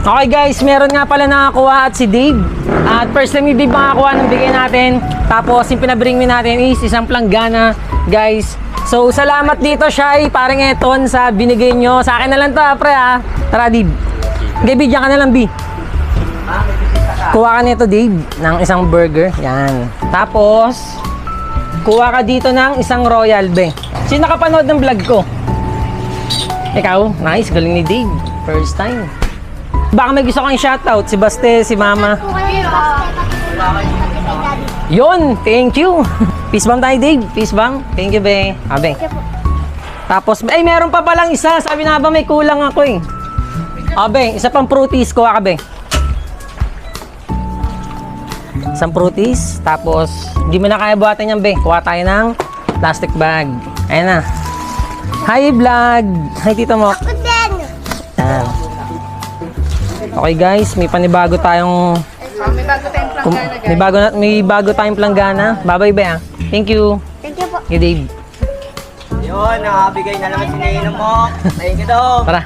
Okay guys, meron nga pala nakakuha at si Dave. At first time ni Dave makakuha ng bigay natin. Tapos yung pinabring natin is isang planggana, guys. So salamat dito, Shai, parang Eton, sa binigay nyo. Sa akin na lang to, pre ha. Tara, Dave. Okay, bigyan ka na lang, B. Kuha ka nito, Dave, ng isang burger. Yan. Tapos, kuha ka dito ng isang Royal, be. Sino nakapanood ng vlog ko? Ikaw? Nice, galing ni Dave. First time. Baka may gusto kang shoutout, si Baste, si Mama. Yun, thank you. Peace bomb tayo, Dave. Peace bomb. Thank you, be. Abe. Tapos, ay, meron pa palang isa. Sabi na ba may kulang ako eh. Abe, isa pang fruities. Kuha ka, be. Isang fruities. Tapos, hindi mo na kaya buhatin yan, be. Kuha tayo ng plastic bag. Ayan na. Hi, vlog. Hi, Tito Mok. Ako din. Ayan. Okay guys, may panibago tayong may bago tayong planggana. Bye-bye ba? Thank you. Thank you po. You Dave. Yun, nakabigay na naman si Ninong mo. Thank you daw. Tara.